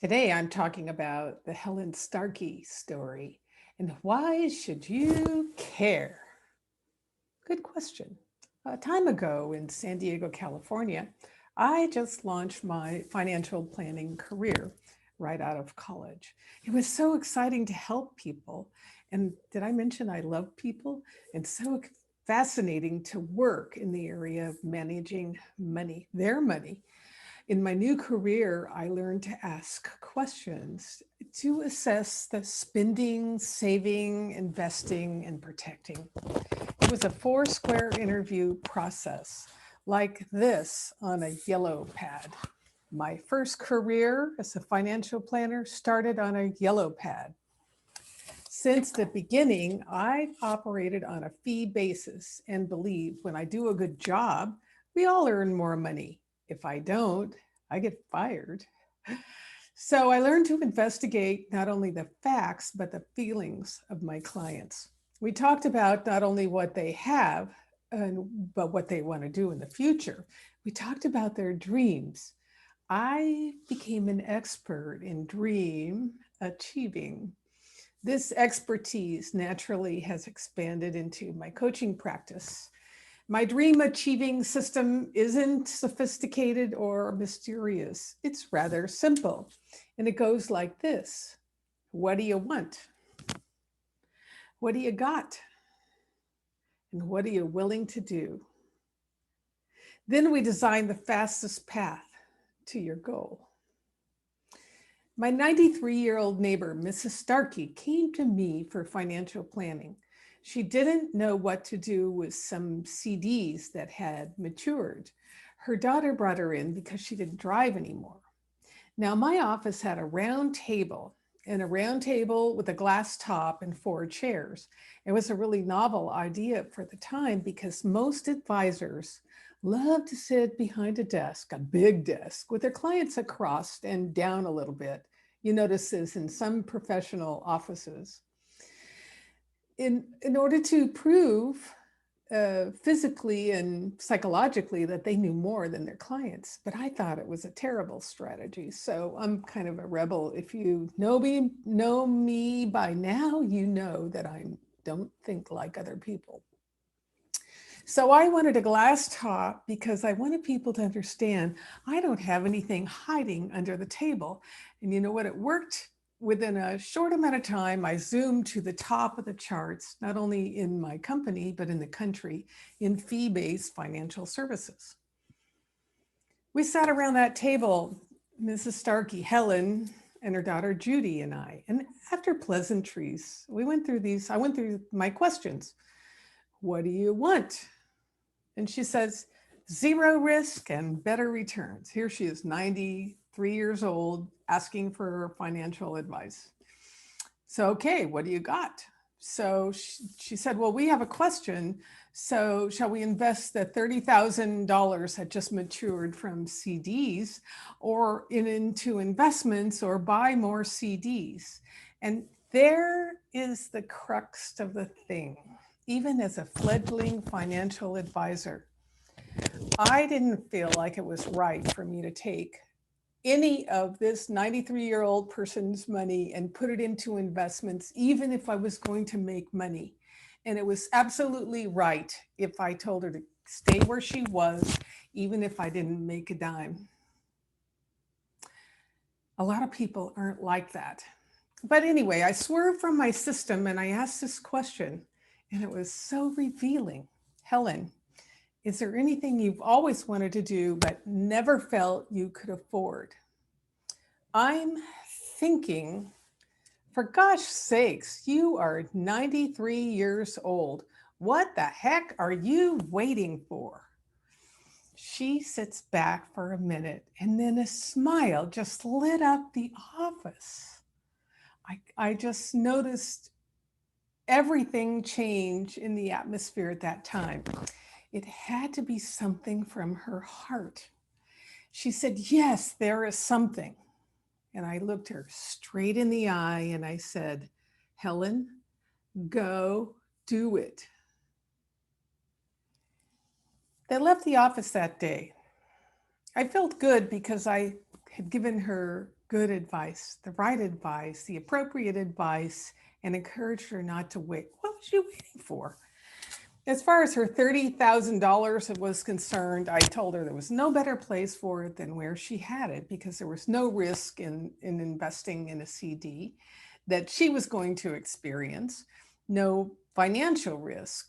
Today, I'm talking about the Helen Starkey story and why should you care? Good question. A time ago in San Diego, California, I just launched my financial planning career right out of college. It was so exciting to help people. And did I mention I love people? And so fascinating to work in the area of managing money, their money. In my new career, I learned to ask questions to assess the spending, saving, investing, and protecting. It was a four-square interview process like this on a yellow pad. My first career as a financial planner started on a yellow pad. Since the beginning, I've operated on a fee basis and believe when I do a good job, we all earn more money. If I don't, I get fired. So I learned to investigate not only the facts, but the feelings of my clients. We talked about not only what they have, but what they want to do in the future. We talked about their dreams. I became an expert in dream achieving. This expertise naturally has expanded into my coaching practice. My dream achieving system isn't sophisticated or mysterious. It's rather simple. And it goes like this. What do you want? What do you got? And what are you willing to do? Then we design the fastest path to your goal. My 93-year-old neighbor, Mrs. Starkey, came to me for financial planning. She didn't know what to do with some CDs that had matured. Her daughter brought her in because she didn't drive anymore. Now, my office had a round table with a glass top and four chairs. It was a really novel idea for the time because most advisors love to sit behind a big desk, with their clients across and down a little bit. You notice this in some professional offices. In order to prove physically and psychologically that they knew more than their clients. But I thought it was a terrible strategy. So I'm kind of a rebel. If you know me by now, you know that I don't think like other people. So I wanted a glass top because I wanted people to understand I don't have anything hiding under the table. And you know what? It worked. Within a short amount of time, I zoomed to the top of the charts, not only in my company, but in the country, in fee-based financial services. We sat around that table, Mrs. Starkey, Helen, and her daughter Judy and I. And after pleasantries, I went through my questions. What do you want? And she says, zero risk and better returns. Here she is, 93 years old, asking for financial advice. So, okay, what do you got? So she said, well, we have a question. So shall we invest the $30,000 that just matured from CDs or into investments or buy more CDs? And there is the crux of the thing. Even as a fledgling financial advisor, I didn't feel like it was right for me to take any of this 93-year-old person's money and put it into investments, even if I was going to make money. And it was absolutely right if I told her to stay where she was, even if I didn't make a dime. A lot of people aren't like that. But anyway, I swerved from my system and I asked this question, and it was so revealing. Helen, is there anything you've always wanted to do but never felt you could afford? I'm thinking, for gosh sakes, you are 93 years old. What the heck are you waiting for? She sits back for a minute and then a smile just lit up the office. I just noticed everything change in the atmosphere at that time. It had to be something from her heart. She said, yes, there is something. And I looked her straight in the eye and I said, Helen, go do it. They left the office that day. I felt good because I had given her good advice, the right advice, the appropriate advice, and encouraged her not to wait. What was she waiting for? As far as her $30,000 was concerned, I told her there was no better place for it than where she had it, because there was no risk in investing in a CD that she was going to experience, no financial risk.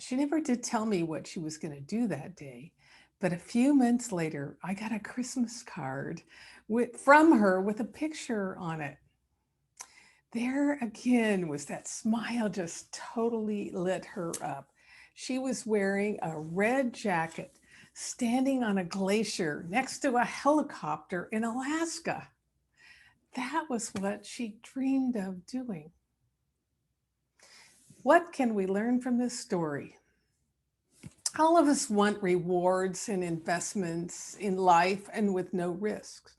She never did tell me what she was going to do that day, but a few months later, I got a Christmas card from her with a picture on it. There again was that smile, just totally lit her up. She was wearing a red jacket, standing on a glacier next to a helicopter in Alaska. That was what she dreamed of doing. What can we learn from this story? All of us want rewards and investments in life and with no risks,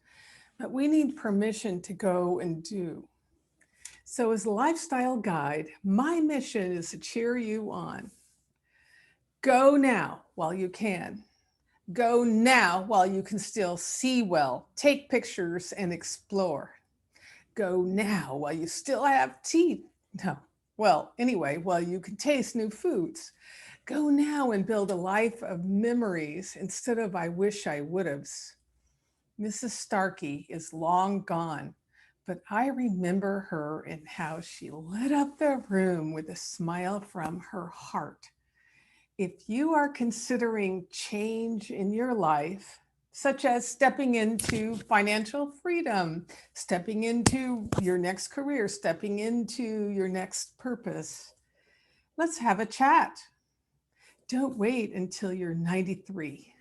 but we need permission to go and do. So as a lifestyle guide, my mission is to cheer you on. Go now while you can. Go now while you can still see well, take pictures, and explore. Go now while you still have teeth. No, well, anyway, while you can taste new foods. Go now and build a life of memories instead of I wish I would have's. Mrs. Starkey is long gone, but I remember her and how she lit up the room with a smile from her heart. If you are considering change in your life, such as stepping into financial freedom, stepping into your next career, stepping into your next purpose, let's have a chat. Don't wait until you're 93.